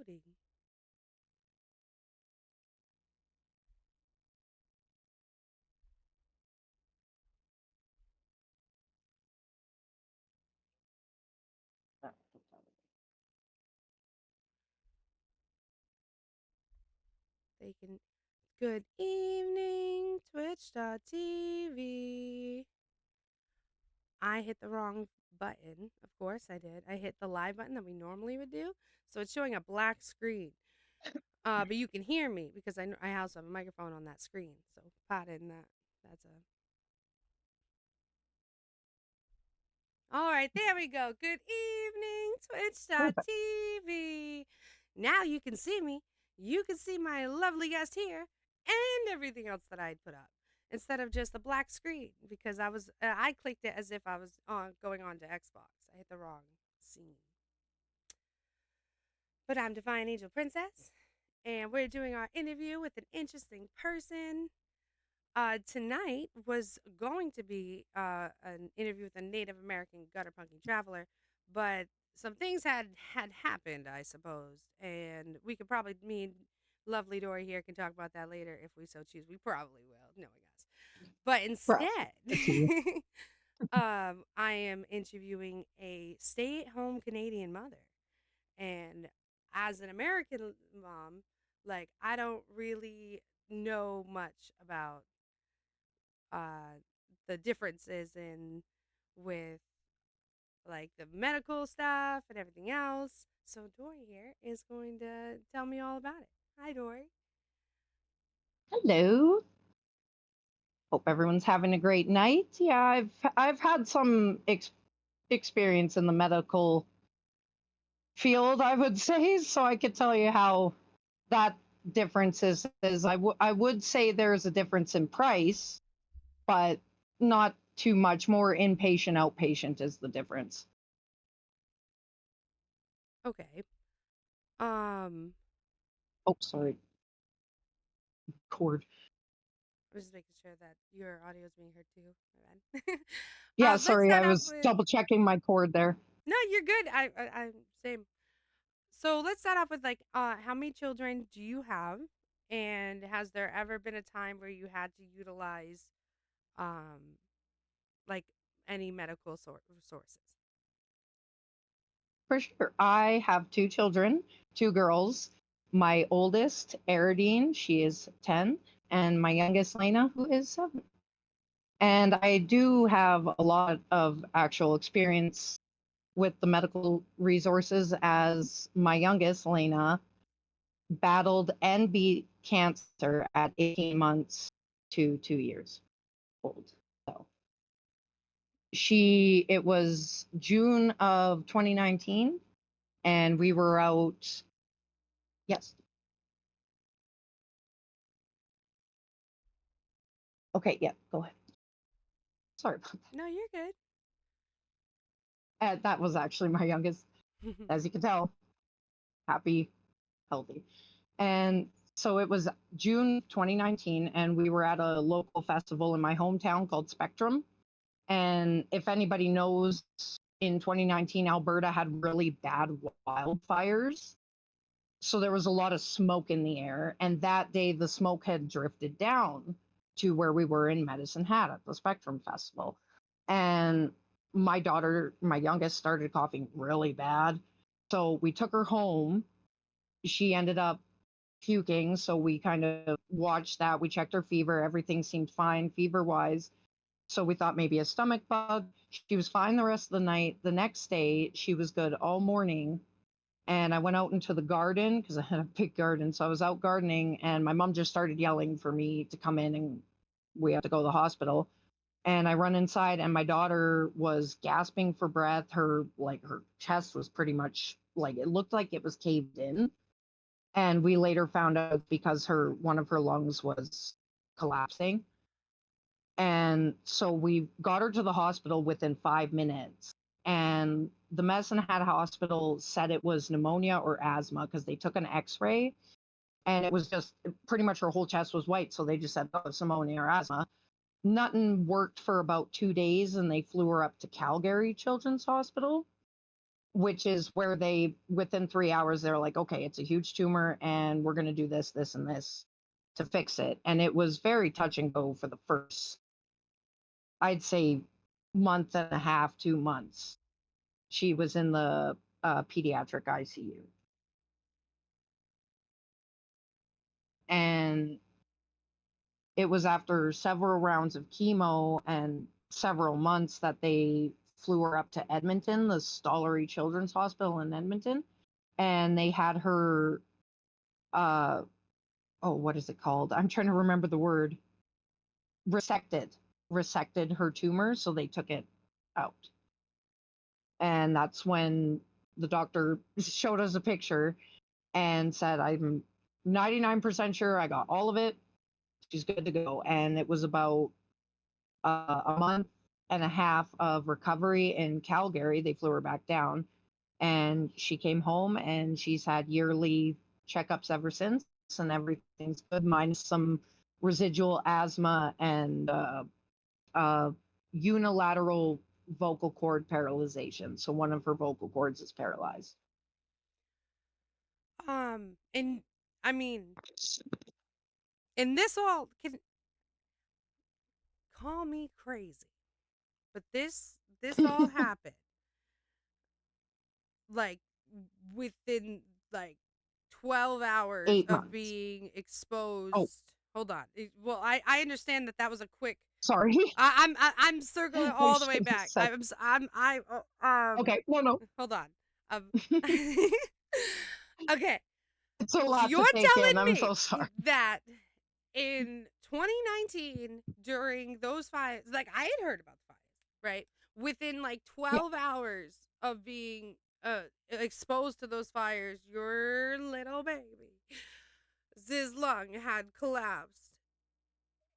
loading. They can. Good evening, Twitch.tv. I hit the wrong button. Of course I did. I hit the live button that we normally would do. So it's showing a black screen. But you can hear me because I also have a microphone on that screen. So pardon that. That's a. All right, there we go. Good evening, Perfect. Twitch.tv. Now you can see me. You can see my lovely guest here and everything else that I'd put up instead of just a black screen because I clicked it as if I was going on to Xbox. I hit the wrong scene. But I'm Divine Angel Princess, and we're doing our interview with an interesting person. Tonight was going to be an interview with a Native American gutter punking traveler, but some things had happened, I suppose, and we could probably me and lovely Dory here can talk about that later if we so choose. We probably will, knowing us. But Well, instead, let's see. I am interviewing a stay-at-home Canadian mother, and as an American mom, like I don't really know much about uh the differences in with like the medical stuff and everything else. So Dory here is going to tell me all about it. Hi Dory. Hello. Hope everyone's having a great night. Yeah, I've had some experience in the medical field, I would say, so I could tell you how that difference is I would say there's a difference in price, but not too much. More inpatient, outpatient is the difference. Okay. Um Oh, sorry, cord. I was just making sure that your audio is being heard too. My bad. Yeah, Let's sorry, start I off was with double checking my cord there. no, you're good. I'm same. So let's start off with like how many children do you have? And has there ever been a time where you had to utilize um like any medical resources? For sure. I have two children, two girls. My oldest, Eridine, she is 10, and my youngest, Lena, who is 7. And I do have a lot of actual experience with the medical resources as my youngest, Lena, battled and beat cancer at 18 months to 2 years old. So it was June of 2019, and we were out. Yes. Okay, yeah, go ahead. Sorry about No, you're good. that. That was actually my youngest, as you can tell, happy, healthy. And so it was June 2019, and we were at a local festival in my hometown called Spectrum. And if anybody knows, in 2019, Alberta had really bad wildfires. So there was a lot of smoke in the air. And that day, the smoke had drifted down to where we were in Medicine Hat at the Spectrum Festival. And my daughter, my youngest, started coughing really bad. So we took her home. She ended up puking. So we kind of watched that. We checked her fever. Everything seemed fine fever wise. So we thought maybe a stomach bug. She was fine the rest of the night. The next day, she was good all morning. And I went out into the garden because I had a big garden. So I was out gardening, and my mom just started yelling for me to come in, and we have to go to the hospital. And I run inside, and my daughter was gasping for breath. Her chest was pretty much like it looked like it was caved in. And we later found out because her one of her lungs was collapsing. And so we got her to the hospital within 5 minutes. And the Medicine Hat Hospital said it was pneumonia or asthma because they took an x ray, and it was just pretty much her whole chest was white. So they just said, oh, it's pneumonia or asthma. Nothing worked for about 2 days, and they flew her up to Calgary Children's Hospital. which is where they, within 3 hours, they're like, okay, it's a huge tumor and we're going to do this, this, and this to fix it. And it was very touch and go for the first, I'd say, month and a half, 2 months. She was in the pediatric ICU. And it was after several rounds of chemo and several months that they flew her up to Edmonton, the Stollery Children's Hospital in Edmonton, and they had her uh oh, what is it called? I'm trying to remember the word. Resected her tumor, so they took it out. And that's when the doctor showed us a picture and said, I'm 99% sure I got all of it. She's good to go. And it was about a month and a half of recovery in Calgary. They flew her back down and she came home and she's had yearly checkups ever since, and everything's good, minus some residual asthma and unilateral vocal cord paralyzation. So one of her vocal cords is paralyzed. And I mean, and this all can call me crazy, but this all happened like within like 12 hours Eight of months. being Oh, exposed. Hold on. Well, I understand that that was a quick. sorry. I'm circling I all the way should have back. said. I Okay, no, no. hold on. Um, okay. It's a lot to You're take in. telling I'm me so sorry. that in 2019 during those fires, like I had heard about the fires, right? Within like Yeah, 12 hours of being exposed to those fires, your little baby, his lung had collapsed,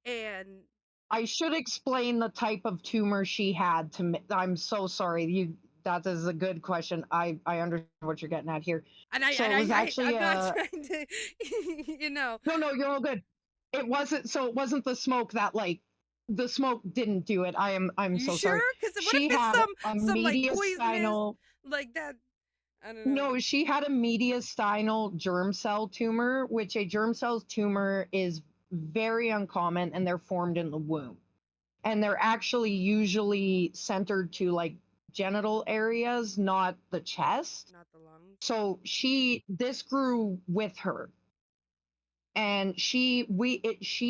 and I should explain the type of tumor she had to me. I'm so sorry. You, that is a good question. I understand what you're getting at here. So it was actually I'm not trying to, you know. no, no, you're all good. It wasn't, so it wasn't the smoke that, like, the smoke didn't do it. I'm You so sure? sorry. Because what if She it's had a some like poisonous, mediastinal, like that? I don't know. no, she had a mediastinal germ cell tumor, which a germ cell tumor is very uncommon and they're formed in the womb. And they're actually usually centered to like genital areas, not the chest. Not the lungs. So this grew with her, and she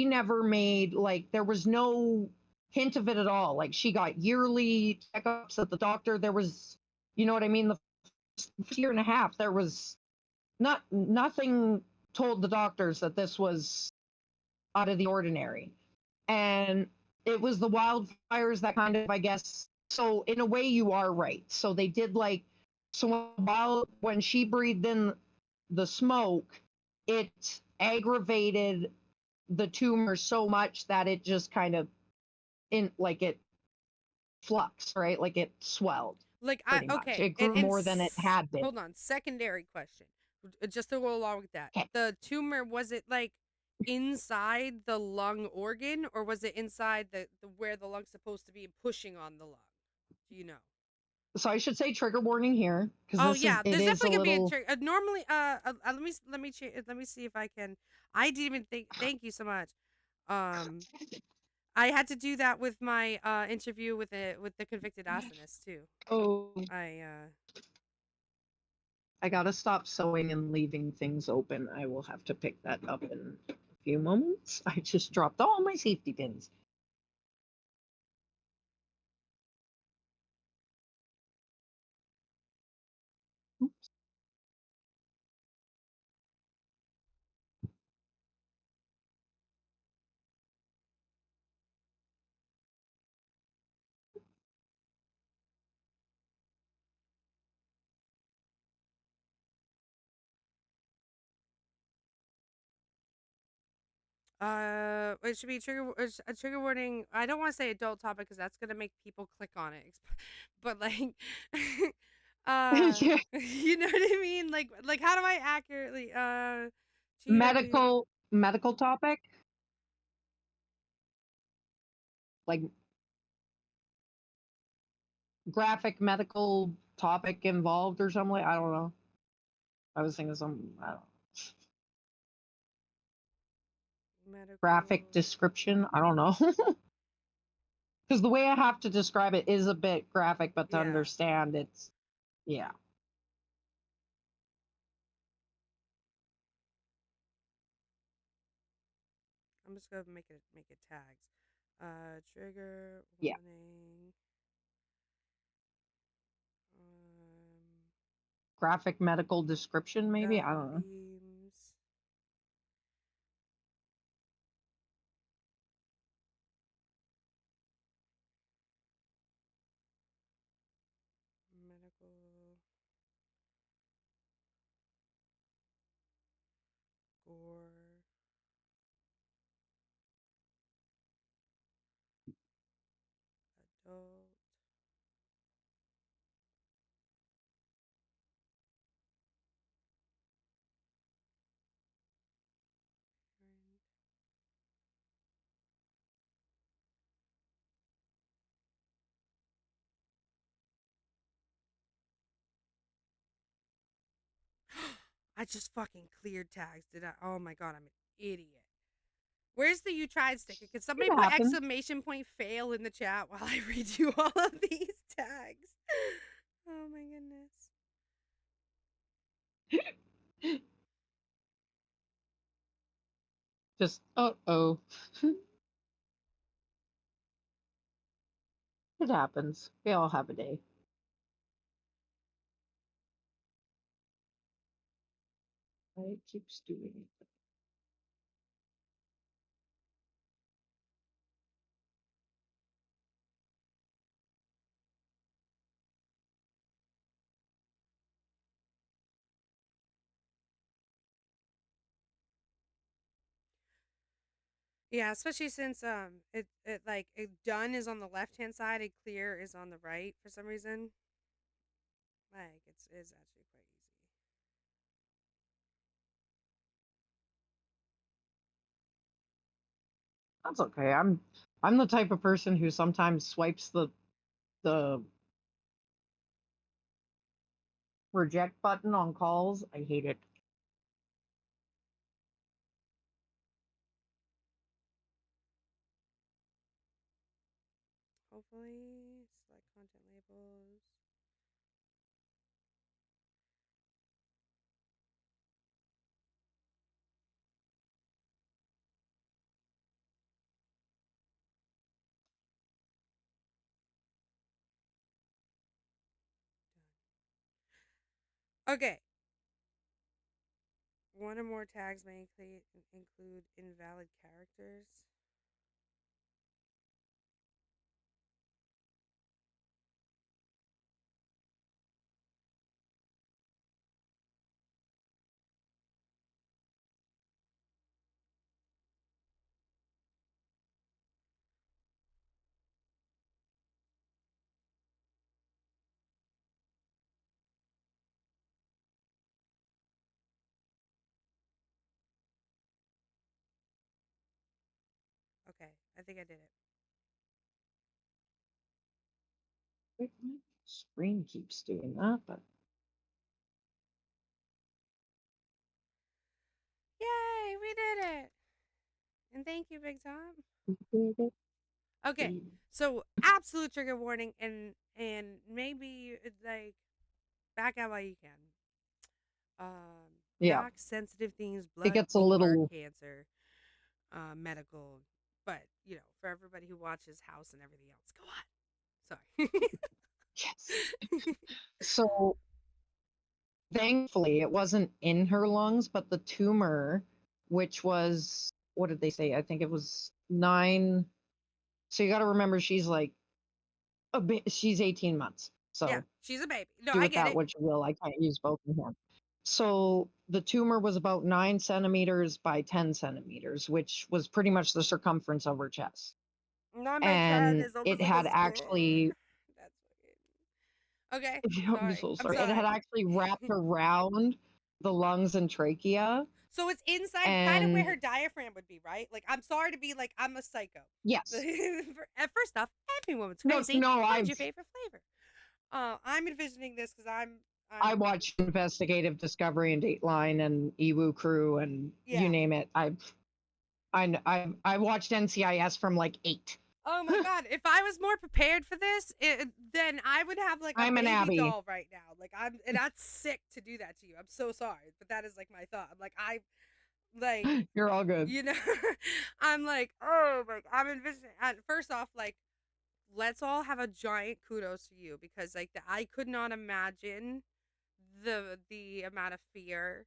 never made, like, there was no hint of it at all. Like, she got yearly checkups at the doctor. There was, you know what I mean, the first year and a half there was nothing told the doctors that this was out of the ordinary. And it was the wildfires that kind of, I guess, so in a way you are right. So they did, like, so while when she breathed in the smoke, it aggravated the tumor so much that it just kind of, in like, it flux, right? Like, it swelled Like I pretty much. okay, It grew and more than it had been. hold on. Secondary question, just to go along with that. Okay. The tumor, was it like inside the lung organ, or was it inside the where the lung's supposed to be pushing on the lung? Do you know? So I should say trigger warning here, because Oh this is yeah, it there's is a definitely gonna be a little. trick. Normally, let me see if I can. I didn't even think. Thank you so much. Um, I had to do that with my interview with the convicted arsonist too. Oh, I I gotta stop sewing and leaving things open. I will have to pick that up in a few moments. I just dropped all my safety pins. it should be a trigger warning. I don't want to say adult topic because that's gonna make people click on it. But like, Yeah. you know what I mean? Like how do I accurately TW? Medical topic, like graphic medical. topic involved or something. I don't know. I was thinking some, I don't know, graphic Medical. description. I don't know. Because the way I have to describe it is a bit graphic, but to Yeah. understand it's, yeah. I'm just gonna make it tags. Trigger Yeah. warning. Um, Graphic medical description, maybe. I Gamma don't know. beams. Medical gore. Adult. Parent. I just fucking cleared tags. Did I? Oh my god, I'm an idiot. Where's the you tried sticker? Can somebody It put happens. exclamation point fail in the chat while I read you all of these tags? Oh my goodness. Just, oh. It happens. We all have a day. It keeps doing it. Yeah, especially since it like done is on the left hand side and clear is on the right for some reason. Like it's actually quite easy. That's okay. I'm the type of person who sometimes swipes the reject button on calls. I hate it. Hopefully, select content labels. Done. Okay. One or more tags may include invalid characters. Okay, I think I did it. My screen keeps doing that, but Yay, we did it! And thank you, Big Tom. we did it. Okay, so absolute trigger warning, and maybe like back out while you can. Yeah, Doc, sensitive themes, it blood, gets a gore, little. cancer, medical, but you know, for everybody who watches House and everything else, go on. Yes. Sorry. So thankfully, it wasn't in her lungs, but the tumor, which was, what did they say? I think it was 9. So you got to remember, she's like a bit. She's 18 months. Yeah, So she's a baby. No, do I with get that it. what you will. I can't use both of them. So the tumor was about 9 centimeters by 10 centimeters, which was pretty much the circumference of her chest. Not my 10 And is almost it like a had square. actually, That's fucking. Okay, I'm sorry. so I'm sorry. It had sorry. actually wrapped around the lungs and trachea. So it's inside, kind of where And her diaphragm would be, right? Like, I'm sorry to be like, I'm a psycho. yes, At first off, every woman's no, crazy. no, Find I've, your favorite flavor. I'm envisioning this because I I'm watched Investigative Discovery and Dateline and Ewu Crew and you yeah. name it. I watched NCIS from like 8. Oh my god, if I was more prepared for this, then I would have like a I'm an baby Abby. doll right now. Like and that's sick to do that to you. I'm so sorry, but that is like my thought. I'm like like You're all good. you know, I'm like, oh my, I'm envisioning. First off, like, let's all have a giant kudos to you because like I could not imagine the amount of fear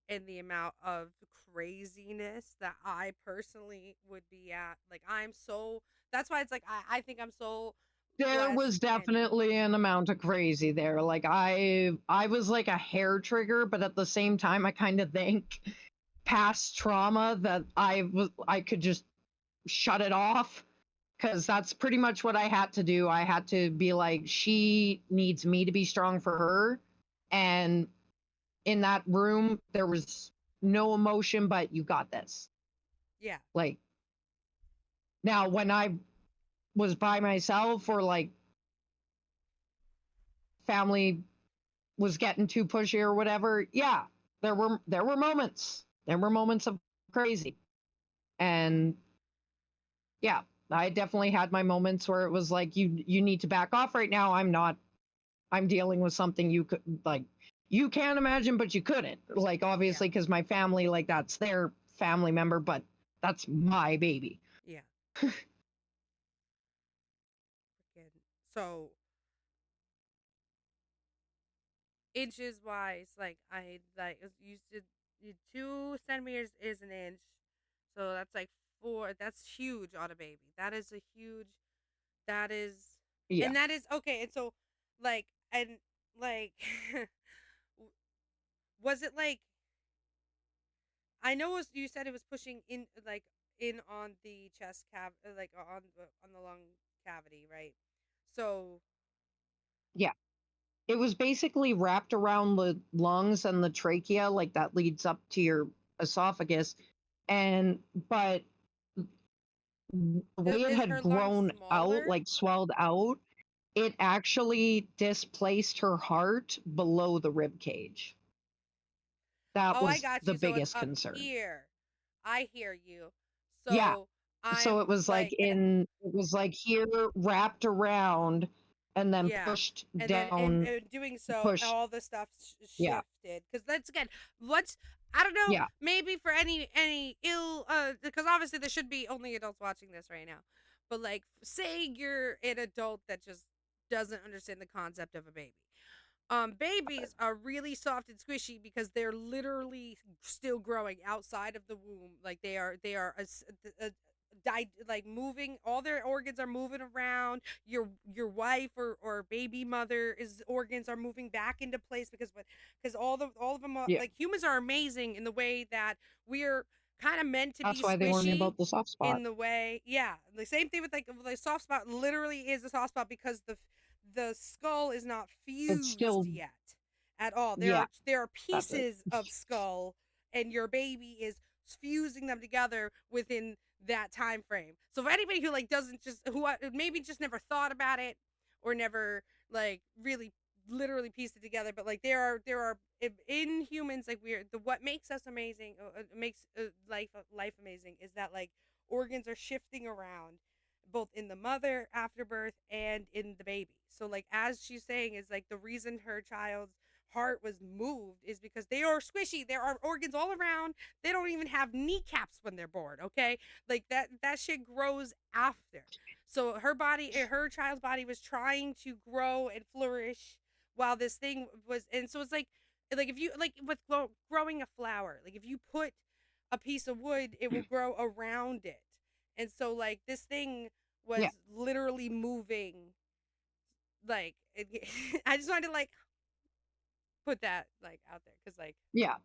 and the amount of craziness that I personally would be at. Like I'm so that's why it's like I think I'm so There blessed was and definitely an amount of crazy there. Like I was like a hair trigger, but at the same time I kind of think past trauma that I could just shut it off because that's pretty much what I had to do. I had to be like, she needs me to be strong for her. And in that room, there was no emotion, but you got this. yeah. Like, now, when I was by myself or like family was getting too pushy or whatever, yeah, there were moments. There were moments of crazy. And yeah, I definitely had my moments where it was like you need to back off right now. I'm dealing with something you could like you can't imagine but you couldn't. Like Yeah. obviously cuz my family like that's their family member but that's my baby. Yeah. Freaking so inches wise, like I like used to 2 centimeters is an inch. So that's like that's huge on a baby. That is a huge that is Yeah. and that is okay, and so like and like was it like I know you said it was pushing in like in on the chest like on the lung cavity, right? So Yeah. It was basically wrapped around the lungs and the trachea like that leads up to your esophagus and but the way it is had her lung grown out, smaller? like swelled out, it actually displaced her heart below the rib cage. That Oh, I was got the you. So it's biggest up concern. here. I hear you. Yeah. So So I'm it was like like and it was like here wrapped around and then yeah. pushed And then down, in doing so, push. all the stuff Yeah. shifted. Because that's again, what's I don't know. Yeah. Maybe for any ill, because obviously there should be only adults watching this right now. But like, say you're an adult that just doesn't understand the concept of a baby. Babies are really soft and squishy because they're literally still growing outside of the womb. Like they are like moving. All their organs are moving around. Your wife or baby mother is organs are moving back into place because all of them are, Yeah. like humans are amazing in the way that we're kind of meant to That's be why they warned me squishy about the soft spot. in the way, yeah, the same thing with like the soft spot literally is a soft spot because the skull is not It's fused still yet at all. yeah, There are that's it. pieces of skull, and your baby is fusing them together within that time frame. So for anybody who like doesn't just who maybe just never thought about it or never like really literally pieced it together, but like there are in humans like we're the what makes us amazing makes life amazing is that like organs are shifting around both in the mother after birth and in the baby. So like as she's saying is like the reason her child's heart was moved is because they are squishy. There are organs all around. They don't even have kneecaps when they're born, okay? Like that shit grows after. So her child's body was trying to grow and flourish while this thing was and so it's like if you like with growing a flower, like if you put a piece of wood, it will grow around it. And so like this thing was Yeah. literally moving like I just wanted to like put that like out there cuz like Yeah.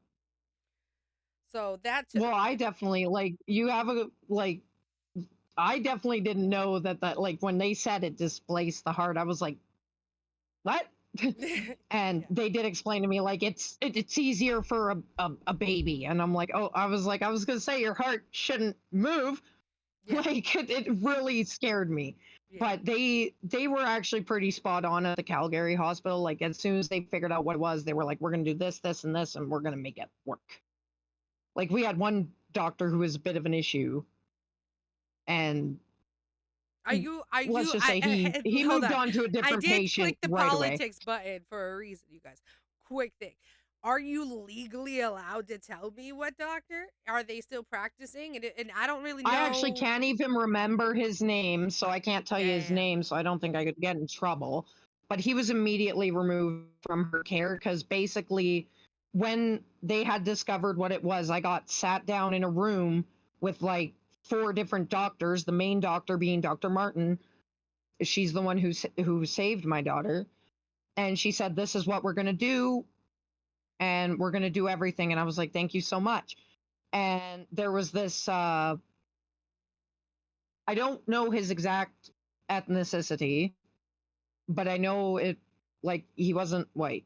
so that Well, I definitely like you have a like I definitely didn't know that like when they said it displaced the heart, I was like, what? And yeah. they did explain to me like it's easier for a baby and I'm like oh I was gonna say your heart shouldn't move Yeah. like it really scared me Yeah. But they were actually pretty spot on at the Calgary hospital. Like as soon as they figured out what it was, they were like, "We're going to do this, this, and this, and we're going to make it work." Like we had one doctor who was a bit of an issue, and Are let's you just say he hold moved on. on to a I different did patient click the right away. politics button for a reason, you guys. Quick thing. Are you legally allowed to tell me what doctor? Are they still practicing? And I don't really I actually know. can't even remember his name, so I can't tell you his Damn. name, so I don't think I could get in trouble. But he was immediately removed from her care because basically, when they had discovered what it was, I got sat down in a room with like four different doctors, the main doctor being Dr. Martin. She's the one who saved my daughter. And she said, "This is what we're going to do, and we're going to do everything." And I was like, "Thank you so much." And there was this I don't know his exact ethnicity, but I know it like he wasn't white,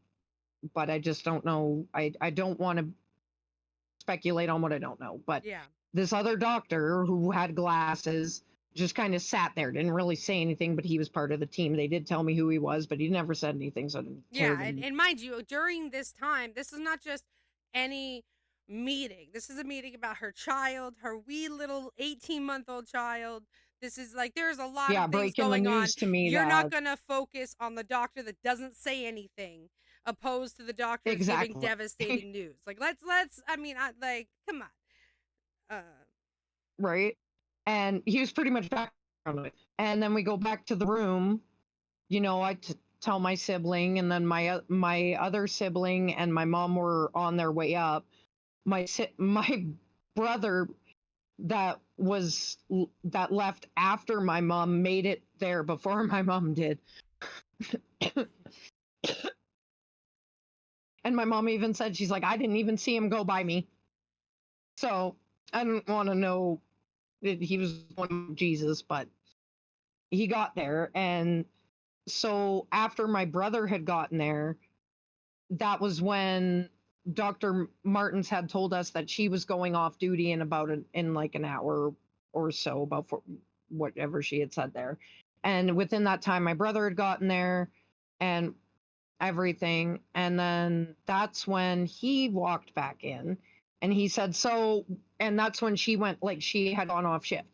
but I just don't know. I don't want to speculate on what I don't know. But Yeah. this other doctor who had glasses just kind of sat there, didn't really say anything, but he was part of the team. They did tell me who he was, but he never said anything, so I didn't care Yeah, and mind you, during this time, this is not just any meeting. This is a meeting about her child, her wee little 18-month-old child. This is like there's a lot of yeah, things breaking the going on. news to me You're not that going to focus on the doctor that doesn't say anything opposed to the doctor who's giving exactly devastating news. Like let's I mean, I like come on. Uh right. And he was pretty much back on it. And then we go back to the room. Tell my sibling, and then my other sibling and my mom were on their way up. My brother that left after my mom made it there before my mom did. And my mom even said, she's like, "I didn't even see him go by me." So I didn't want to know that he was one of Jesus, but he got there. And so after my brother had gotten there, that was when Dr. Martins had told us that she was going off duty in like an hour or so, whatever she had said there. And within that time, my brother had gotten there and everything. And then that's when he walked back in and he said, "So," and that's when she went, like, she had gone off shift.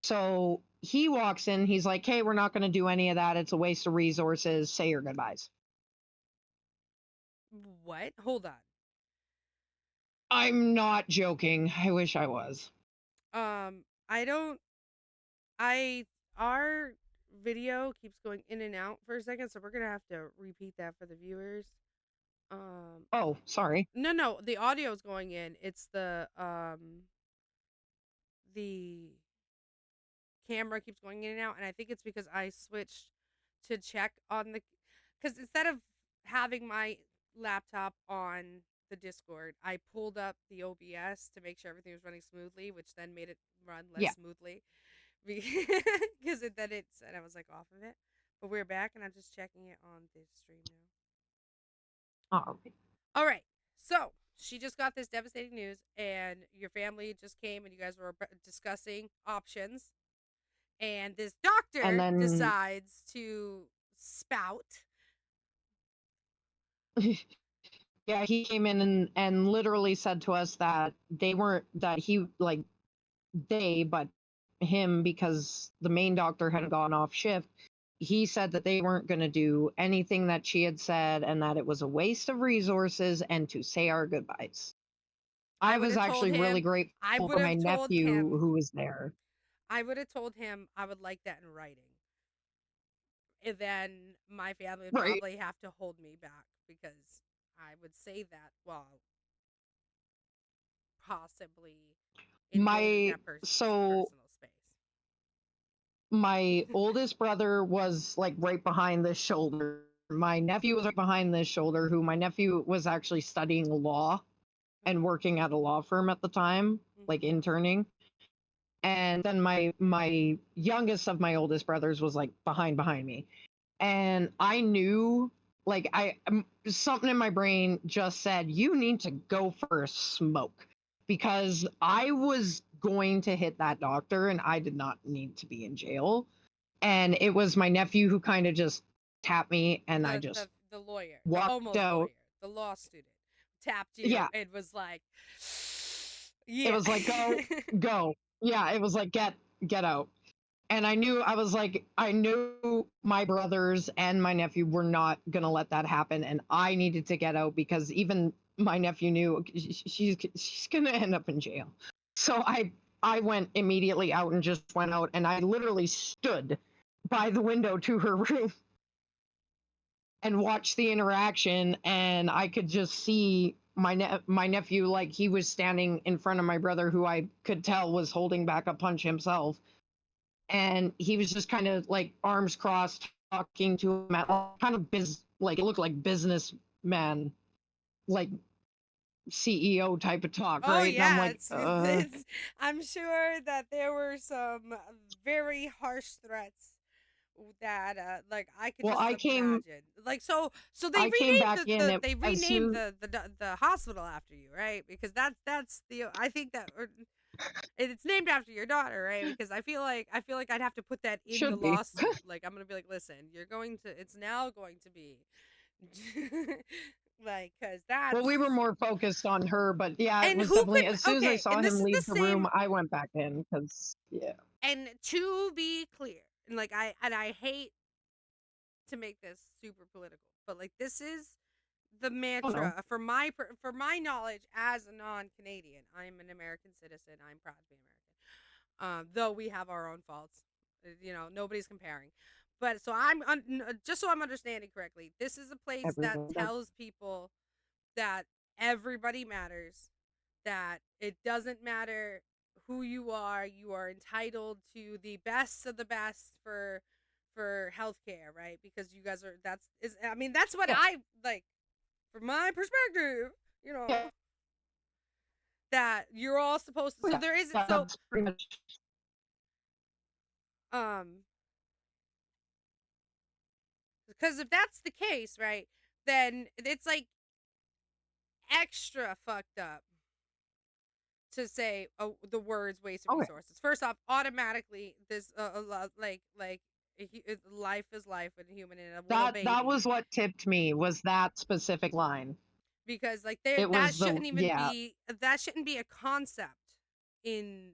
So he walks in, he's like, "Hey, we're not going to do any of that. It's a waste of resources. Say your goodbyes." what? Hold on. I'm not joking. I wish I was. I don't I our video keeps going in and out for a second, so we're gonna have to repeat that for the viewers. Um, Oh, sorry. no, the audio is going in. It's the camera keeps going in and out, and I think it's because I switched to check on the because instead of having my laptop on the Discord, I pulled up the OBS to make sure everything was running smoothly, which then made it run less Yeah. smoothly because then it said I was like off of it. But we're back, and I'm just checking it on the stream now. All right. All right, so she just got this devastating news, and your family just came, and you guys were discussing options, and this And doctor then, decides to spout. yeah, he came in and literally said to us that they weren't, that he, like, but him, because the main doctor had gone off shift, he said that they weren't going to do anything that she had said and that it was a waste of resources and to say our goodbyes. I I would was have told actually really him. I grateful would for my have told nephew him. who was there. I would have told him I would like that in writing. And then my family would Right. probably have to hold me back because I would say that while possibly invading My that person's so personal space. my oldest brother was like right behind this shoulder. My nephew was right behind this shoulder, who my nephew was actually studying law and Mm-hmm. working at a law firm at the time, like Mm-hmm. interning. And then my youngest of my oldest brothers was like behind me. And I knew, like, something in my brain just said, "You need to go for a smoke," because I was going to hit that doctor and I did not need to be in jail. And it was my nephew who kind of just tapped me, and I The just the the lawyer, the walked almost out. lawyer, the law student tapped you Yeah, and was like, it yeah. was like, go, go. Yeah, it was like, get out. And I knew my brothers and my nephew were not going to let that happen. And I needed to get out because even my nephew knew she's going to end up in jail. So I went immediately out and just went out, and I literally stood by the window to her room and watched the interaction, and I could just see my nephew, like, he was standing in front of my brother, who I could tell was holding back a punch himself, and he was just kind of like arms crossed talking to him at kind of like, it looked like businessman, like CEO type of talk, Oh right? And I'm yeah, like, it's I'm sure that there were some very harsh threats that like I could well, just imagine. Like so they I came renamed back in they as renamed soon. the hospital after you, right? Because that's the I think that or it's named after your daughter, right? Because I feel like I'd have to put that in the Should be. lawsuit. Like I'm gonna be like, listen, you're going to it's now going to be like because Well, that's we were more focused on her, but yeah, it and was who definitely, could as soon as I okay, saw and this him is the leave the room, same I went back in because, yeah. and to be clear, and like I hate to make this super political, but like this is the Oh no. mantra for my knowledge as a non-Canadian. I'm an American citizen. I'm proud to be American. Though we have our own faults, you know, nobody's comparing. But so just so I'm understanding correctly, this is a place that Everyone does. tells people that everybody matters, that it doesn't matter who you are entitled to the best of the best for healthcare, right? Because you guys are that's is I mean that's what Yeah. I like from my perspective, you Yeah. know, that you're all supposed to Oh, so yeah. there isn't Yeah, so that's pretty much. um because if that's the case, right, then it's like extra fucked up to say the words waste of Okay. resources. First off, automatically this life is life and human and a little That baby was what tipped me, was that specific line. because like there It was the yeah, that shouldn't be a concept in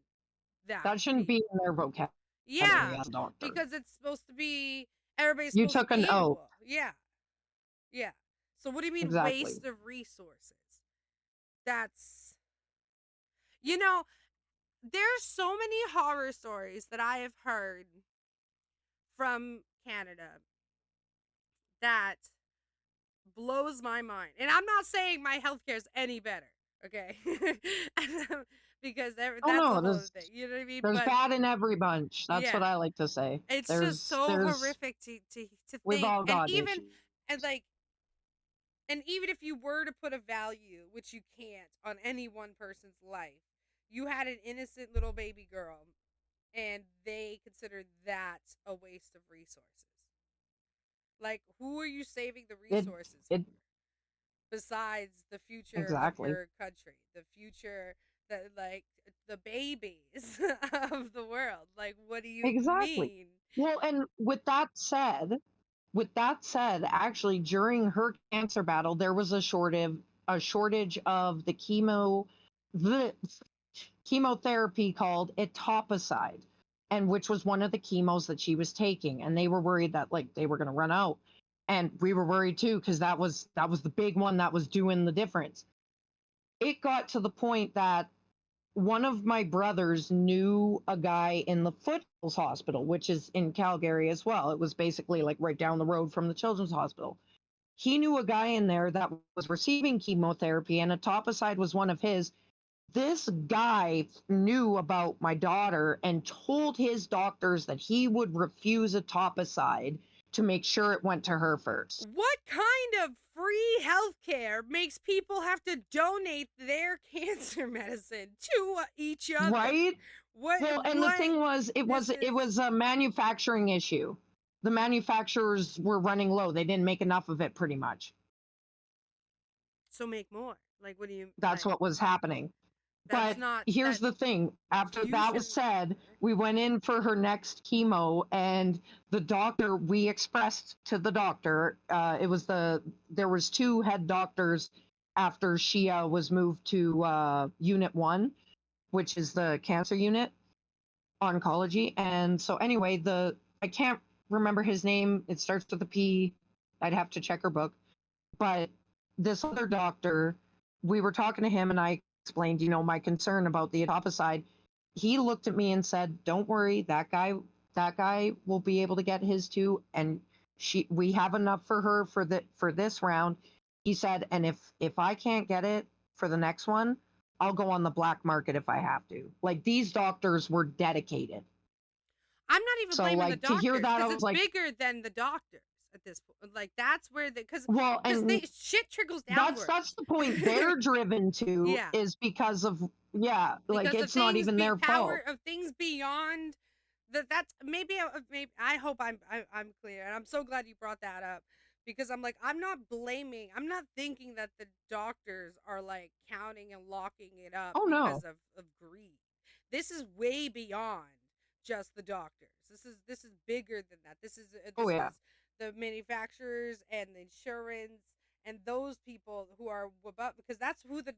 that that shouldn't be field. in their vocabulary Yeah, as a doctor. because it's supposed to be everybody's You supposed to took an be oath. equal. Yeah. Yeah. So what do you mean Exactly. waste of resources? That's you know, there's so many horror stories that I have heard from Canada that blows my mind. And I'm not saying my healthcare is any better, okay? Because Oh that's a no, whole other thing. You know what I mean? there's But bad in every bunch. That's yeah, what I like to say. it's just so There's horrific to we've think all and got even issues. and like and even if you were to put a value, which you can't, on any one person's life, you had an innocent little baby girl and they considered that a waste of resources. Like, who are you saving the It resources it for? Besides the future of exactly. your country, the future that like the babies of the world. Like, what do you Exactly. mean? Well, and with that said, actually during her cancer battle, there was a shortage of the chemotherapy called etoposide, and which was one of the chemos that she was taking, and they were worried that, like, they were going to run out, and we were worried too, because that was the big one that was doing the difference. It got to the point that one of my brothers knew a guy in the Foothills Hospital, which is in Calgary as well. It was basically like right down the road from the Children's Hospital. He knew a guy in there that was receiving chemotherapy, and etoposide was one of his. This guy knew about my daughter and told his doctors that he would refuse etoposide to make sure it went to her first. What kind of free healthcare makes people have to donate their cancer medicine to each other? Right? What Well, and the what thing was, it this was is it was a manufacturing issue. The manufacturers were running low. They didn't make enough of it, pretty much. so make more. Like what do you That's like what was happening. That's But not here's that the thing, after you that was shouldn't said, care. we went in for her next chemo, and the doctor, we expressed to the doctor, there was two head doctors after she was moved to unit 1, which is the cancer unit, oncology. And so anyway, the I can't remember his name. It starts with a P. I'd have to check her book. But this other doctor, we were talking to him, and I explained, my concern about the etoposide. He looked at me and said, "Don't worry, that guy will be able to get his too, and we have enough for her for this round." He said, "And if I can't get it for the next one, I'll go on the black market if I have to." Like, these doctors were dedicated. I'm not even So, blaming the like, to hear doctors that, I because was it's like, bigger than the doctors at this point. Like that's where the well, because they and shit trickles that's downwards. the point they're driven to, Yeah, is because of, yeah, like, because of it's not even their power fault. of things beyond that's maybe I hope I'm clear, and I'm so glad you brought that up because I'm like I'm not thinking that the doctors are like counting and locking it up Oh because no. of greed. This is way beyond just the doctors. This is bigger than that. Oh This yeah. is the manufacturers and the insurance and those people who are above, because that's who the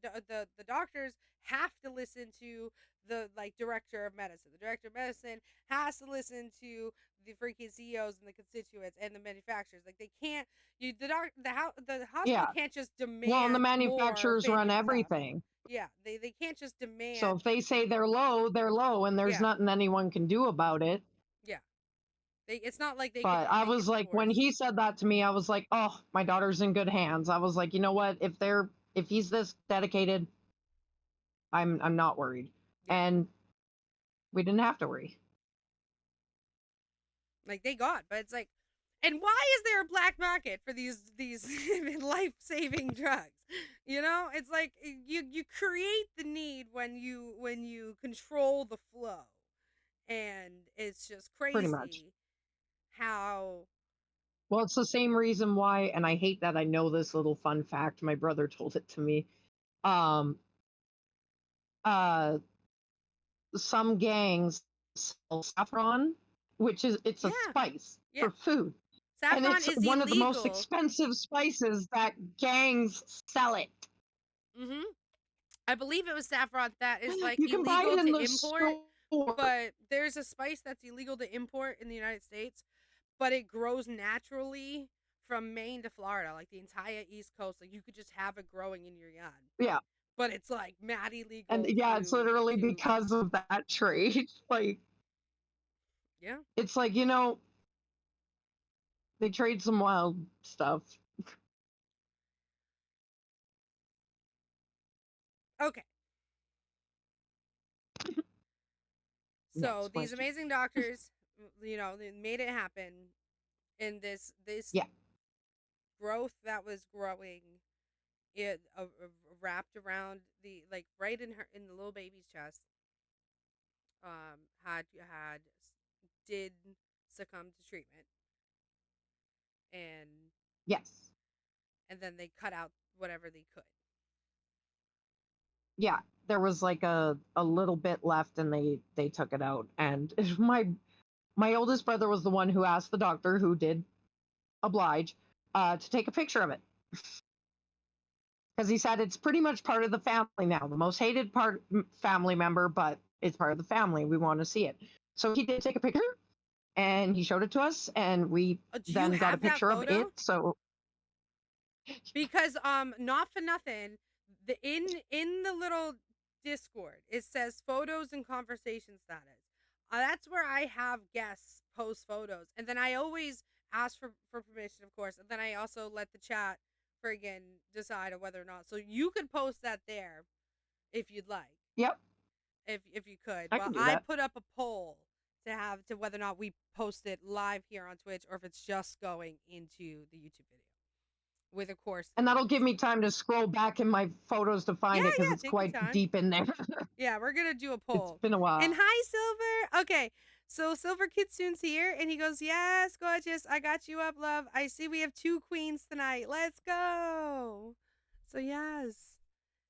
doctors have to listen to, the like director of medicine. The director of medicine has to listen to the freaking CEOs and the constituents and the manufacturers. Like they can't the hospital Yeah. can't just Well, and the demand more manufacturers run opinions of. everything. Yeah, they can't just So demand. if they say they're low, and there's Yeah, nothing anyone can do about it. yeah. It's not like But I they was can like, when force. he said that to me, I was like, oh, my daughter's in good hands. I was like, you know what? If he's this dedicated, I'm not worried. Yeah, And we didn't have to worry. like they got, but it's like, and why is there a black market for these life saving drugs? You know, it's like you create the need when you control the flow, and it's just Pretty much. crazy how. Well, it's the same reason why, and I hate that I know this little fun fact. My brother told it to me. Um, uh, some gangs sell saffron, which it's a Yeah, spice yeah. for food, and Saffron it's is one of the most illegal. expensive spices that gangs sell it. Mhm. I believe it was saffron that is like You can buy illegal it in to the import, store. but there's a spice that's illegal to import in the United States, but it grows naturally from Maine to Florida, like the entire East Coast. Like you could just have it growing in your yard, Yeah, but it's like mad and illegal yeah, it's literally to because of that trade. Like, yeah. it's like, they trade some wild stuff. Okay, so Next these question. amazing doctors, they made it happen, and this Yeah. growth that was growing it wrapped around the like right in the little baby's chest had did succumb to treatment, and Yes. then they cut out whatever they could. Yeah, there was like a little bit left, and they took it out. And my oldest brother was the one who asked the doctor, who did oblige, to take a picture of it, because he said it's pretty much part of the family now, the most hated family member, but it's part of the family, we want to see it. So he did take a picture, and he showed it to us, and we Do you then got a have that picture of it. photo? So Because not for nothing, the in the little Discord it says photos and conversation status. That's where I have guests post photos, and then I always ask for permission, of course, and then I also let the chat friggin' decide on whether or not. So you could post that there if you'd like, yep, if you could. I Well, can do I that. put up a poll to whether or not we post it live here on Twitch or if it's just going into the YouTube video with, of course, the And that'll links. give me time to scroll back in my photos to Yeah, find it, because yeah, it's take your quite time. deep in there. Yeah, we're gonna do a It's poll. been a And while. hi, Silver. Okay, so Silver Kitsune's here, and he goes, "Yes, gorgeous. I got you up, love. I see we have 2 queens tonight. Let's go." So yes,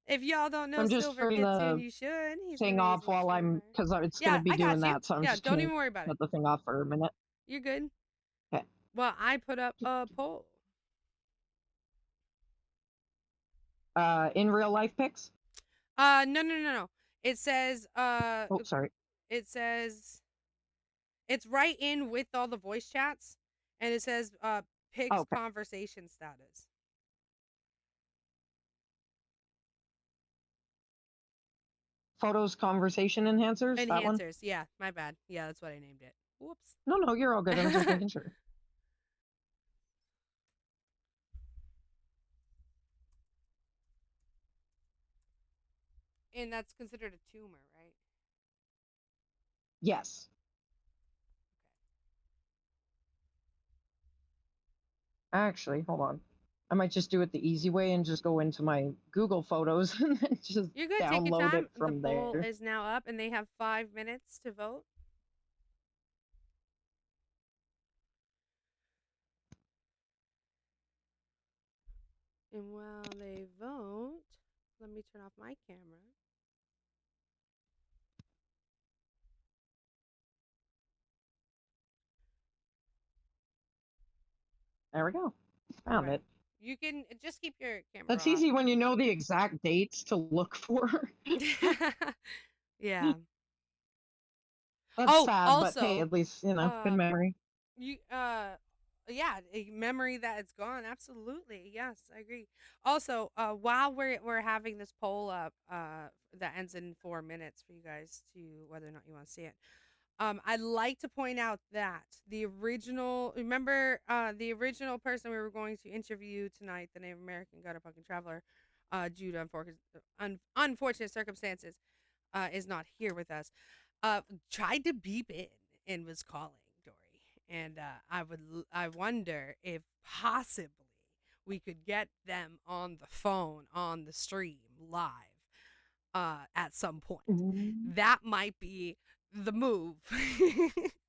If y'all don't know I'm just Silver turning Kitsune, the you should. He's an thing off amazing while streamer. because it's going Yeah, to be I doing got you. that. So I'm Yeah, just don't going to even worry about it. shut the thing off for a minute. You're good. Okay. Well, I put up a poll. In real life pics. No. It says, Oh, sorry. it says it's right in with all the voice chats, and it says, Oh, pigs okay. conversation status. Photos conversation enhancers. That one. Enhancers. Yeah, my bad. Yeah, that's what I named it. Whoops. No, no, you're all good. I'm just making sure. And that's considered a tumor, right? Yes. Actually, hold on. I might just do it the easy way and just go into my Google Photos and then just You're good. Take your download time. it The from poll there. is now up, and they have 5 minutes to vote. And while they vote, let me turn off my camera. There we go. All Found right. it. You can just keep your camera That's off. easy when you know the exact dates to look for. Yeah. That's Oh, sad, but hey, also, at least, good um, memory. you yeah, a memory that it's gone. Absolutely. Yes, I agree. Also, while we're having this poll up, that ends in 4 minutes for you guys to whether or not you want to see it. I'd like to point out that the original person we were going to interview tonight, the Native American gutter pumpkin traveler, due to unfortunate circumstances, is not here with us. Tried to beep in and was calling Dory, and I wonder if possibly we could get them on the phone on the stream live, at some point. Mhm. That might be the move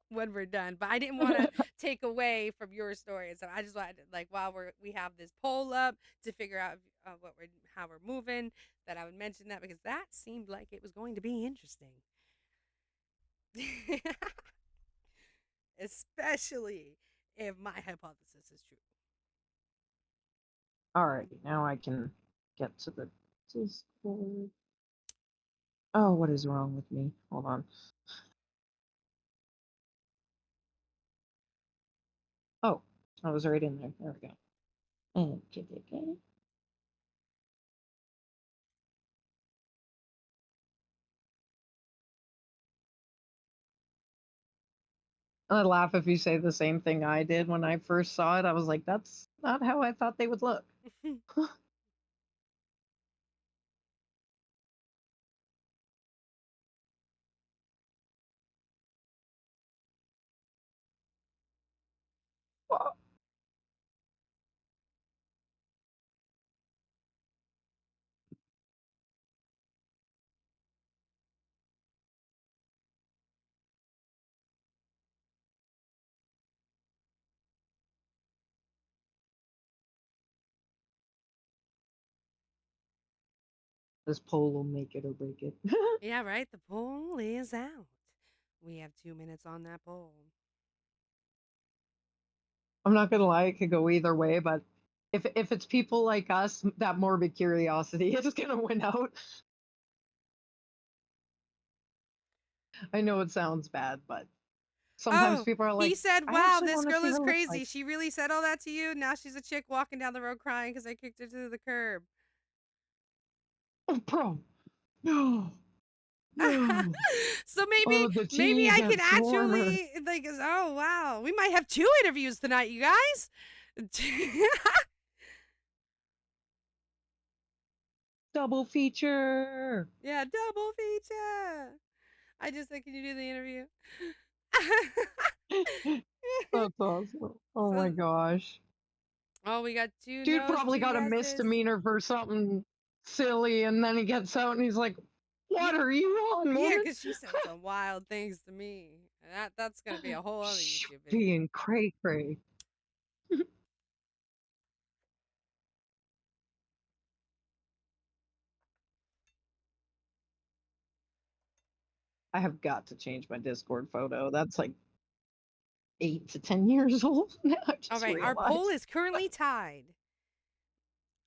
when we're done. But I didn't want to take away from your story, so I just wanted to, like, while we have this poll up to figure out how we're moving, that I would mention that because that seemed like it was going to be interesting. Especially if my hypothesis is true. All right, now I can get to the Discord. Oh, what is wrong with me? Hold on. Oh, I was right in there. There we go. Okay. I laugh if you say the same thing I did when I first saw it. I was like, that's not how I thought they would look. This poll will make it or break it. Yeah, right. The poll is out. We have 2 minutes on that poll. I'm not gonna lie, it could go either way, but if it's people like us, that morbid curiosity is gonna win out. I know it sounds bad, but sometimes Oh, people are he like, said, I "Wow, actually this want to girl see is what it looks crazy. like. She really said all that to you. Now she's a chick walking down the road crying because I kicked her to the curb." Oh, bro, no, no. So Oh, the maybe tea I can gets warmer. actually, like, oh wow, we might have 2 interviews tonight, you guys. Double feature. Yeah, double feature. I just said, can you do the interview? That's awesome. Oh my So, gosh. oh, we got 2 Dude no's, probably 2 got a yeses. misdemeanor for something silly, and then he gets out and he's like, Yeah, what are you on, yeah, woman? because she said some wild things to me. And that's gonna be a whole other YouTube video. Being cray cray. I have got to change my Discord photo. That's like 8 to 10 years old now. I All just right, our poll realized. is currently tied.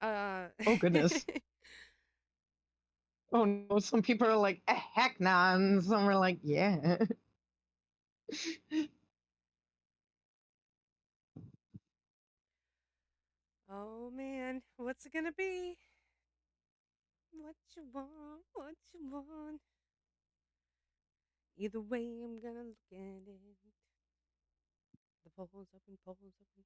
Uh Oh goodness. Oh no. Some people are like, heck nah. And some are like, yeah. Oh man, what's it gonna be? What you want? What you want? Either way, I'm gonna look at it. The poll's open, poll's open.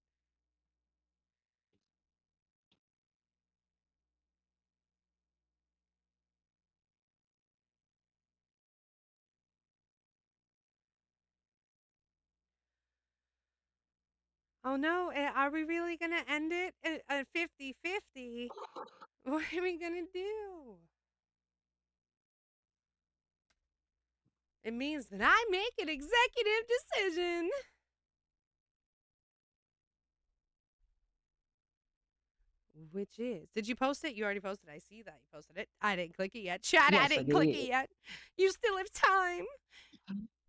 Oh no, are we really gonna end it at 50-50? What are we gonna do? It means that I make an executive decision. Which is, did you post it? You already posted. I see that you posted it. I didn't click it yet. Chat, I Yes, I didn't click did. it yet. You still have time.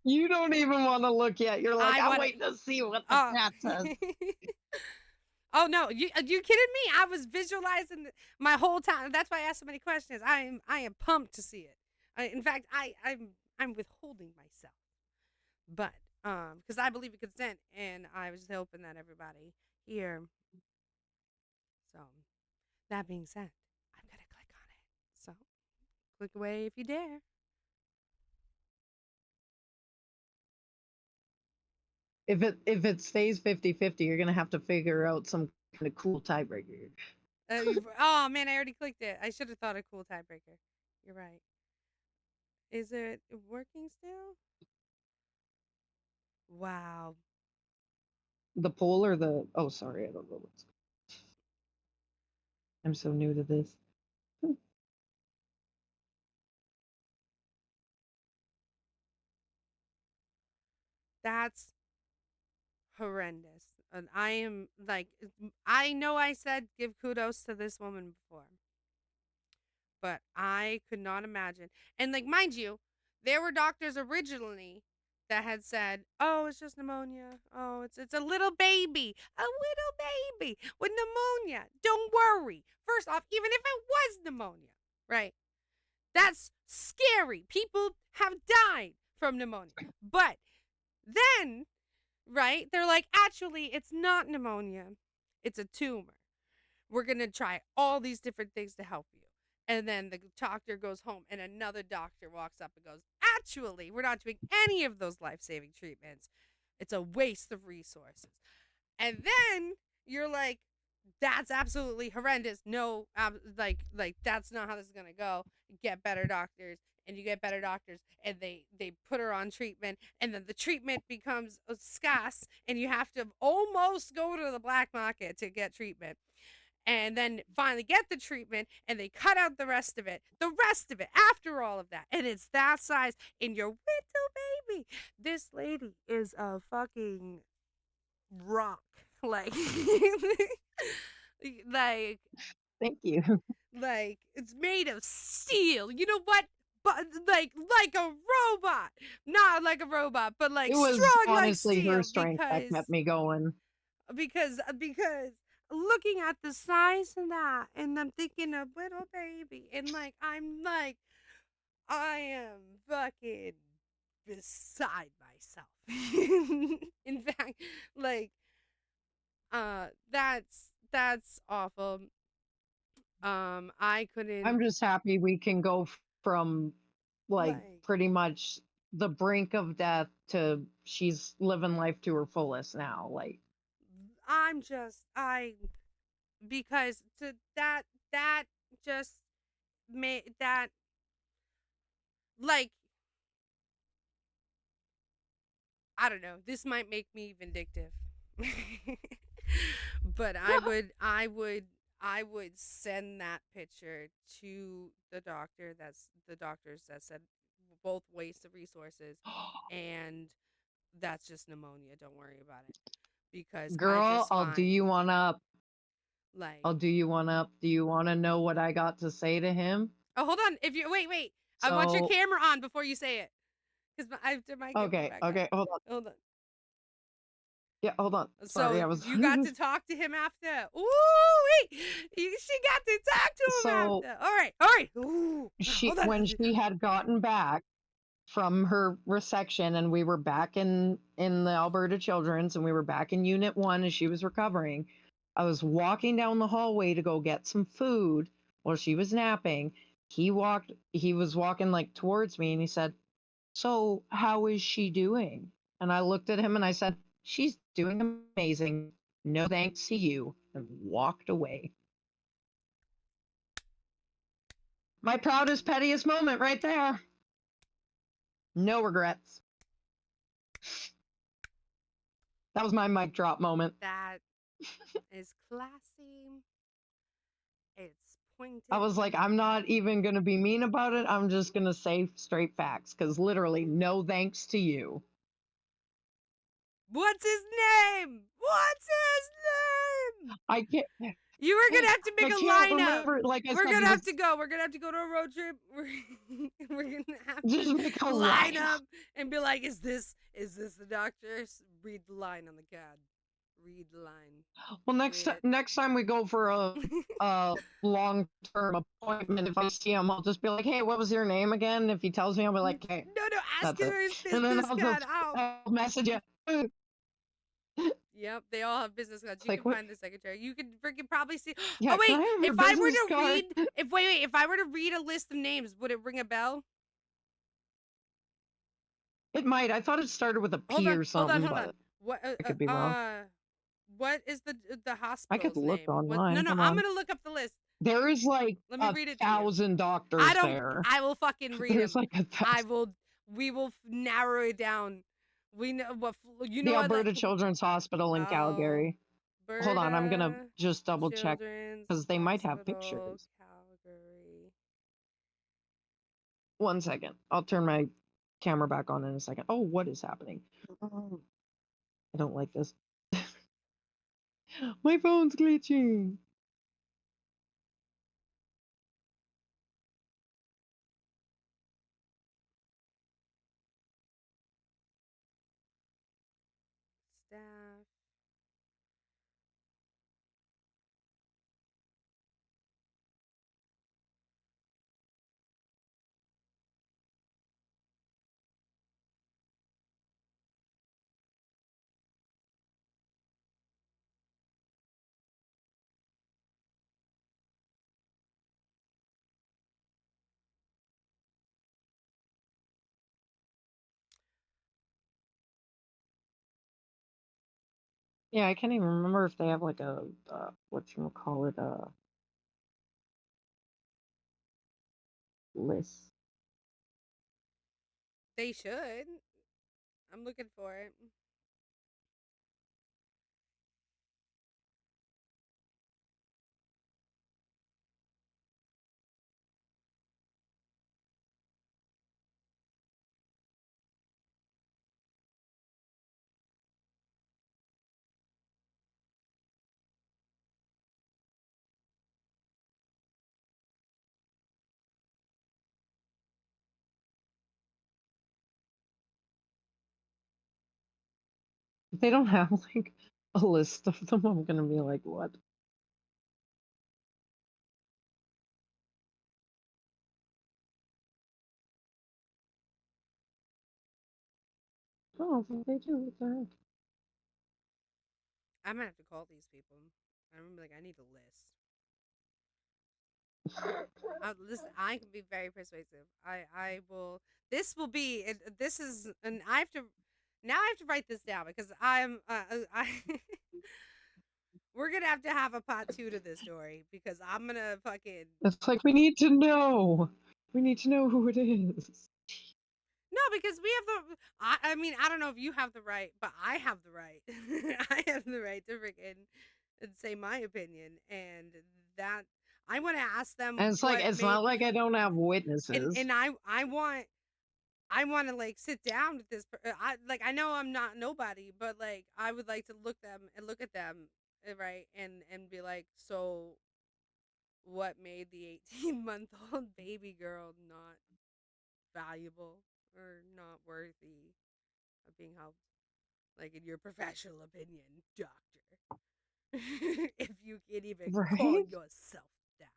You don't even want to look yet. You're like, I I'm want waiting to see what the to. chat says. Oh no, you are you kidding me? I was visualizing my whole time. That's why I asked so many questions. I am pumped to see it. In fact, I'm withholding myself, but because I believe in consent, and I was just hoping that everybody here. So that being said, I'm gonna click on it. So click away if you dare. If it stays 50-50, you're gonna have to figure out some kind of cool tiebreaker. Oh man, I already clicked it. I should have thought a cool tiebreaker. You're right. Is it working still? Wow. The poll or the oh sorry, I don't know what's I'm so new to this. That's horrendous. And I am like, I know I said give kudos to this woman before, but I could not imagine. And like, mind you, there were doctors originally that had said, "Oh, it's just pneumonia. Oh, it's a little baby, a little baby with pneumonia. Don't worry." First off, even if it was pneumonia, right? That's scary. People have died from pneumonia. But then, right, they're like, actually, it's not pneumonia, it's a tumor. We're going to try all these different things to help you. And then the doctor goes home, and another doctor walks up and goes, actually, we're not doing any of those life saving treatments. It's a waste of resources. And then you're like, that's absolutely horrendous. No, like that's not how this is gonna go. Get better doctors, and you get better doctors, and they put her on treatment, and then the treatment becomes scarce, and you have to almost go to the black market to get treatment. And then finally get the treatment, and they cut out the rest of it after all of that, and it's that size in your little baby. This lady is a fucking rock. Like, like, Thank you. like it's made of steel. You know what? But like a robot, not like a robot, but like It was strong like honestly her steel. strength that kept me going. Because looking at the size of that, and I'm thinking of little baby, and like I'm like I am fucking beside myself. In fact, like that's awful. I couldn't I'm just happy we can go from like like pretty much the brink of death to she's living life to her fullest now. Like I'm just I because to that just made that like I don't know. This might make me vindictive. But I would send that picture to the doctors that said both waste of resources, and that's just pneumonia. Don't worry about it, because I girl, just I'll do find you one up. like, I'll do you one up. Do you want to know what I got to say to him? oh, hold on. If you wait, I want your So camera on before you say it. because after my kid went Okay, back up. okay, hold on. Hold on. Yeah, hold on. Sorry, So I was you got to talk to him after. Ooh, she got to talk to him so after. All right, all right. Ooh, she hold on. when she had gotten back from her resection and we were back in the Alberta Children's and we were back in Unit 1 as she was recovering. I was walking down the hallway to go get some food while she was napping. He was walking like towards me and he said, "So, how is she doing?" And I looked at him and I said, "She's doing amazing. No thanks to you." And walked away. My proudest, pettiest moment right there. No regrets. That was my mic drop moment. That is classy. It's I pointed. was like, I'm not even going to be mean about it. I'm just going to say straight facts because literally, no thanks to you. What's his name? What's his name? I can't, You were gonna have to make I a can't lineup. remember. Like I We're said, he gonna have was to go. We're gonna have to go to a road trip. We're gonna have just to make a line line. up and be like, is this the doctor? Read the line on the card. Read the line. Well, Read it. next time we go for a long term appointment, if I see him, I'll just be like, "Hey, what was your name again?" If he tells me, I'll be like, "Okay, No, ask that's him it," his and then business card. Oh, I'll message you. yep, they all have business cards. It's You like, can what? find the secretary. You can freaking probably see. Oh Yeah, can wait, I have your if I were business to card? read, if I were to read a list of names, would it ring a bell? It might. I thought it started with a Hold P on, or hold on, something, hold on. but What? I could be wrong. What is the I could hospital's look name? What? No, online. no. Hold I'm on. gonna look up the list. There is like Let me a read it to you. thousand I doctors don't. there. I will fucking read There's them. like a I thousand. will. We will narrow it down. We know what you The know. Like Alberta Children's Hospital in Calgary. Hold on, I'm gonna Alberta just double check Children's because they might have Hospital, pictures. Calgary. 1 second. I'll turn my camera back on in a second. Oh, what is happening? I don't like this. My phone's glitching. Staff. Yeah, I can't even remember if they have like a what you call it a list. They should. I'm looking for it. If they don't have like a list of them, I'm gonna be like, what? Oh, I think they do. What the I'm gonna have to call these people. I'm gonna be like, I need a list. heck? Listen, I can be very persuasive. I will. This will be. This is, and I have to. Now I have to write this down because I'm. I. We're gonna have a part two to this story because I'm gonna fucking. It's like we need to know. We need to know who it is. No, because we have the. I mean, I don't know if you have the right, but I have the right. I have the right to freaking and say my opinion, and that I want to ask them And it's like what it's made. not like I don't have And witnesses. I want to like sit down with this. I like I know I'm not nobody, but like I would like to look at them, right, and be like, so what made the 18-month-old baby girl not valuable? or not worthy of being helped. Like in your professional opinion, doctor. If you can even call Right? yourself that.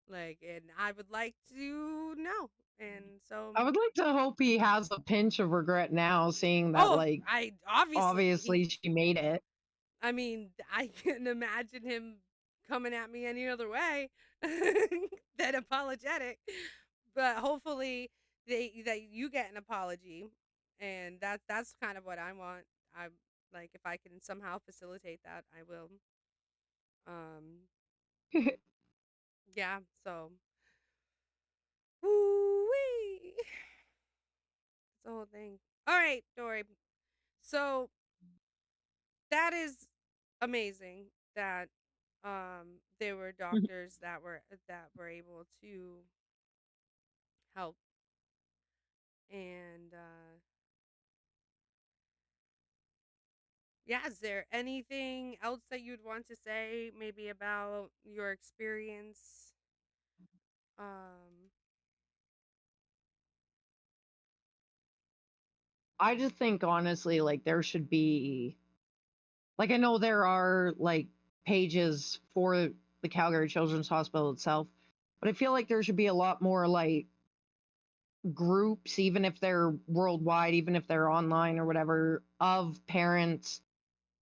Like, and I would like to know. And so, I would like to hope he has a pinch of regret now, seeing that, oh, like, I obviously, obviously she made it. I mean, I can imagine him coming at me any other way than apologetic. But hopefully, that you get an apology, and that's kind of what I want. I like if I can somehow facilitate that, I will. Um, yeah. So, woo-wee. It's the whole thing. All right, Dory. So that is amazing that there were doctors that were able to help. And yeah, is there anything else that you'd want to say maybe about your experience? Um I just think honestly, like there should be like I know there are like pages for the Calgary Children's Hospital itself, but I feel like there should be a lot more like groups, even if they're worldwide, even if they're online or whatever, of parents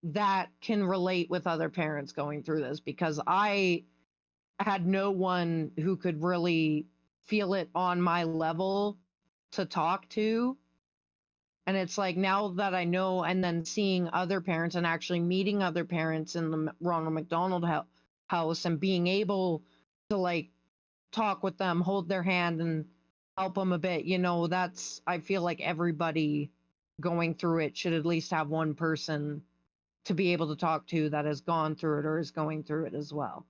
that can relate with other parents going through this because I had no one who could really feel it on my level to talk to. And it's like now that I know, and then seeing other parents and actually meeting other parents in the Ronald McDonald House and being able to like talk with them, hold their hand, and help them a bit, that's, I feel like everybody going through it should at least have one person to be able to talk to that has gone through it or is going through it as well.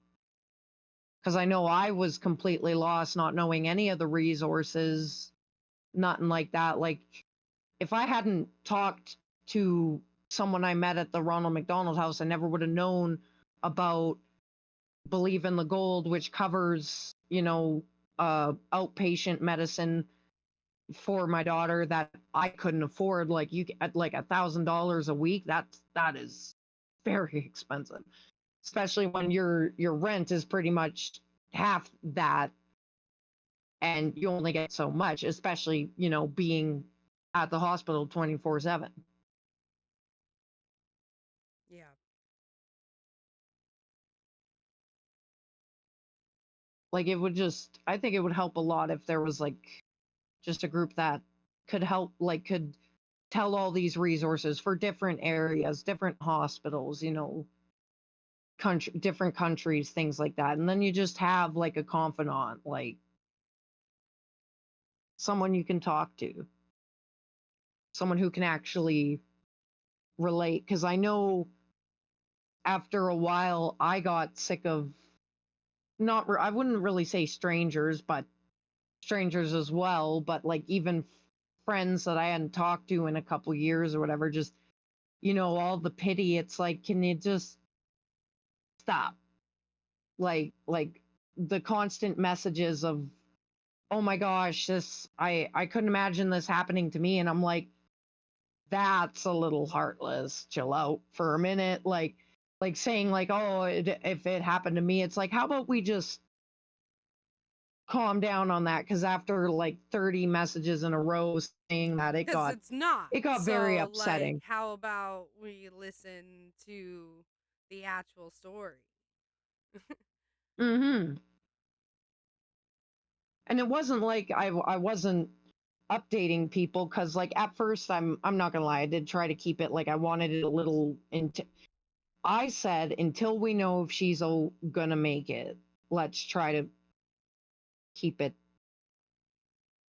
Because I know I was completely lost, not knowing any of the resources, nothing like that. Like, if I hadn't talked to someone I met at the Ronald McDonald House, I never would have known about Believe in the Gold, which covers, outpatient medicine for my daughter that I couldn't afford. Like you at like $1,000 a week. That is very expensive, especially when your rent is pretty much half that, and you only get so much. Especially being at the hospital 24/7. yeah. Like it would just, I think it would help a lot if there was like just a group that could help, like could tell all these resources for different areas, different hospitals, different countries, things like that. And then you just have like a confidant, like someone you can talk to, someone who can actually relate. Because I know after a while, I got sick of I wouldn't really say strangers, but strangers as well, but like even friends that I hadn't talked to in a couple years or whatever, just all the pity. It's like, can you just stop? Like the constant messages of, oh my gosh, this I couldn't imagine this happening to me, and I'm like, that's a little heartless. Chill out for a minute. Like saying like, oh, if it happened to me, it's like, how about we just calm down on that? Because after like 30 messages in a row saying that, it Because got it's not. it got very So, like, upsetting. how about we listen to the actual story? Hmm. And it wasn't like I wasn't updating people, because like at first, I'm not gonna lie, I did try to keep it like I wanted it a little into. I said until we know if she's gonna make it, let's try to keep it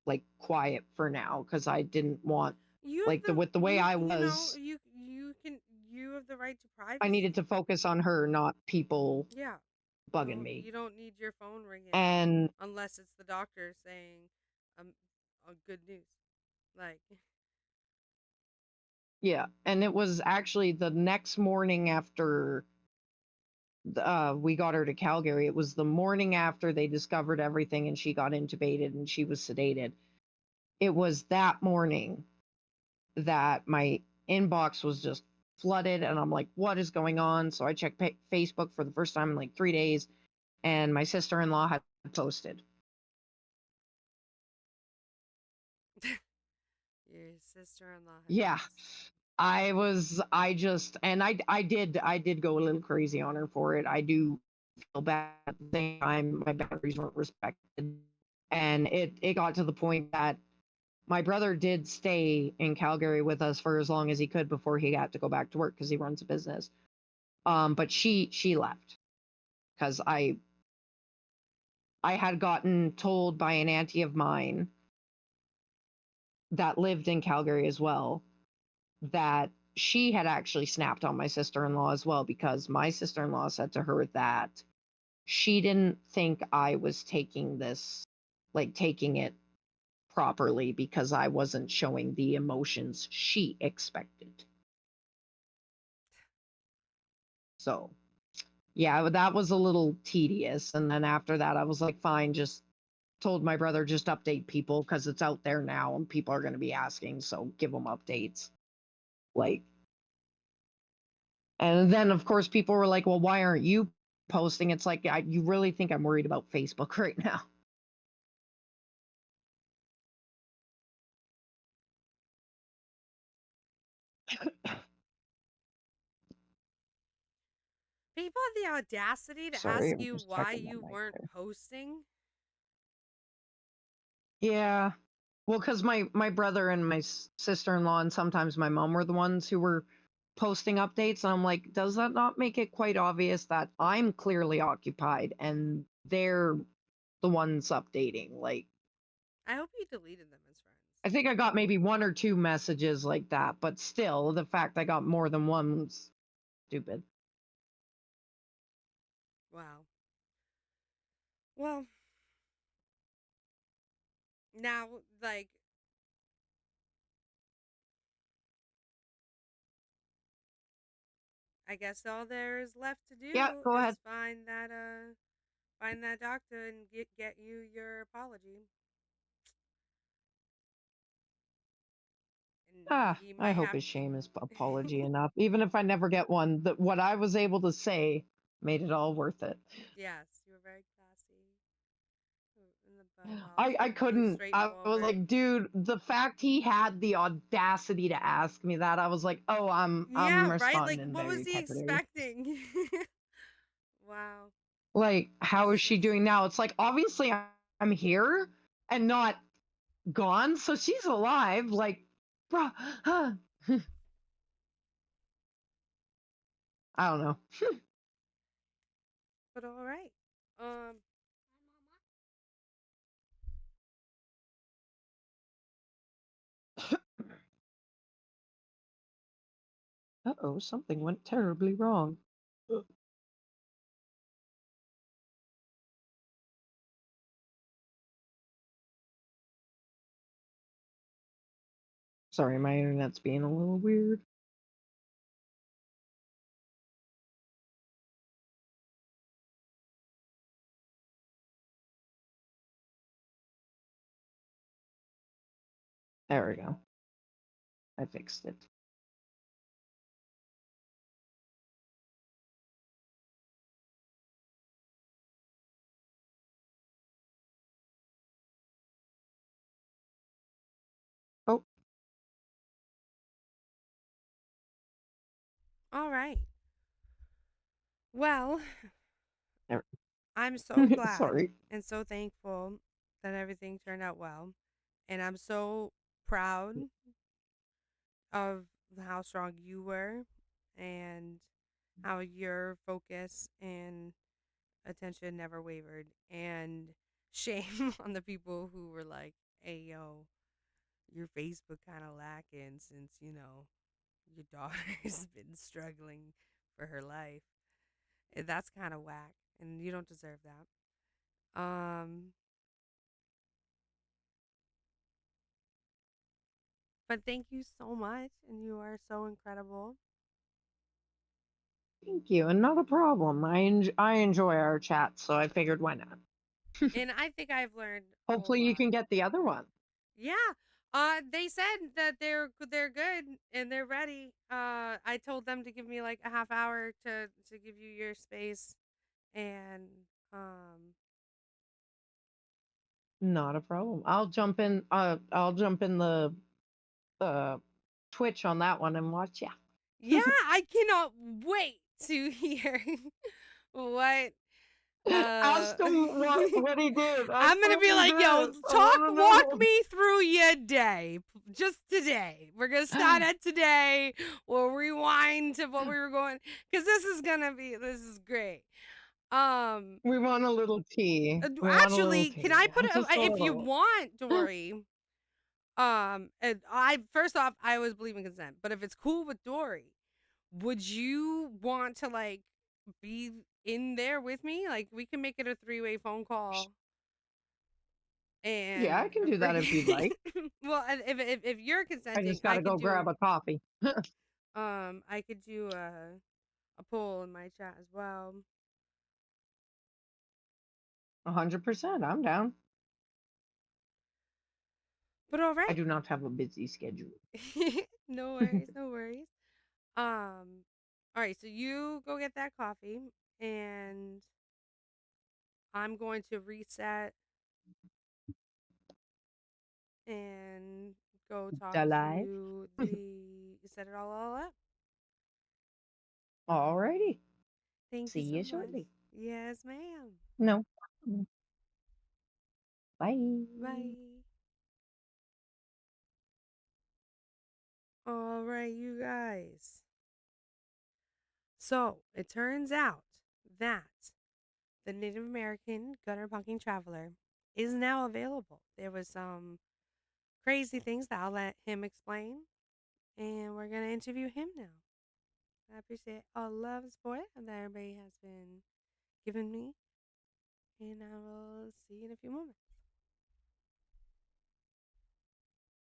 like quiet for now, because I didn't want, You have like, the with the way I was, you have the right to I needed privacy. to focus on her, not people Yeah. bugging me. You don't need your phone ringing And unless it's the doctor saying um good news. Like yeah, and it was actually the next morning after we got her to Calgary. It was the morning after they discovered everything and she got intubated and she was sedated. it was that morning that my inbox was just flooded, and I'm like, what is going on? So I checked Facebook for the first time in like 3 days, and my sister-in-law had posted. Your sister-in-law had Yeah. posted. I did go a little crazy on her for it. I do feel bad. At the same time, my boundaries weren't respected. And it got to the point that my brother did stay in Calgary with us for as long as he could before he had to go back to work because he runs a business. But she left because I had gotten told by an auntie of mine that lived in Calgary as well that she had actually snapped on my sister-in-law as well, because my sister-in-law said to her that she didn't think I was taking it properly because I wasn't showing the emotions she expected. So, yeah, that was a little tedious. And then after that, I was like, fine, just told my brother, just update people because it's out there now and people are going to be asking. So give them updates. Like, and then, of course, people were like, well, why aren't you posting? It's like, you really think I'm worried about Facebook right now? People have the audacity to Sorry, ask I'm you just why checking my you mic weren't there. posting. Yeah. Well, because my brother and my sister-in-law and sometimes my mom were the ones who were posting updates. And I'm like, does that not make it quite obvious that I'm clearly occupied and they're the ones updating? Like, I hope you deleted them as friends. I think I got maybe one or two messages like that, but still, the fact I got more than one was stupid. Wow. Well, now, like, I guess all there is left to Yeah, do go is ahead. find that doctor and get you your apology. And Ah, he I might hope have his shame is apology enough. Even if I never get one, that what I was able to say made it all worth it. Yes, you were very classy in the I couldn't. I was straightforward. like, dude, the fact he had the audacity to ask me that, I was like, oh, I'm Yeah, right? Like, responding what was very he tepidly. expecting? Wow. Like, how is she Sis. doing now? It's like, obviously I'm here and not gone, so she's alive. Like, bruh, huh. I don't know. But all right. Um, Uh-oh, something went terribly wrong. Sorry, my internet's being a little weird. There we go. I fixed it. Oh, all right. Well, there. I'm so glad Sorry. and so thankful that everything turned out well. And I'm so proud of how strong you were and how your focus and attention never wavered. And shame on the people who were like, hey, yo, your Facebook kind of lacking since, your daughter's been struggling for her life. That's kind of whack, and you don't deserve that. But thank you so much, and you are so incredible. Thank you, and not a problem. I enjoy our chat, so I figured why not. And I think I've learned a Hopefully, you lot. can get the other one. Yeah. They said that they're good and they're ready. I told them to give me like a half hour to give you your space, and um Not a problem. I'll jump in the uh Twitch on that one and watch ya. yeah, I cannot wait to hear what Ask him what he did. Ask I'm him gonna what be he like, yo, did. I want to walk know. me through your day. Just today. We're gonna start at today. We'll rewind to what we were going, because this is great. Um We want a little tea. We want a little Actually, can I tea. put Just a if you little. want, Dory, and I first off, I always believe in consent, but if it's cool with Dory, would you want to like be in there with me? Like we can make it a three-way phone call Yeah, I and can do that if you'd like. well, and if you're I consenting, just got to go grab a coffee. I could do a poll in my chat as well. 100%. I'm down. But all I right. do not have a busy schedule. No worries, no worries. All right, so you go get that coffee, and I'm going to reset and go talk Alive. to the set it all up. Alrighty. Thank See you so you much. shortly. Yes, ma'am. No problem. Bye. Bye. All right, you guys. So it turns out that the Native American Gunner Punking Traveler is now available. There was some crazy things that I'll let him explain, and we're gonna interview him now. I appreciate all the love and support that everybody has been giving me, and I will see you in a few moments.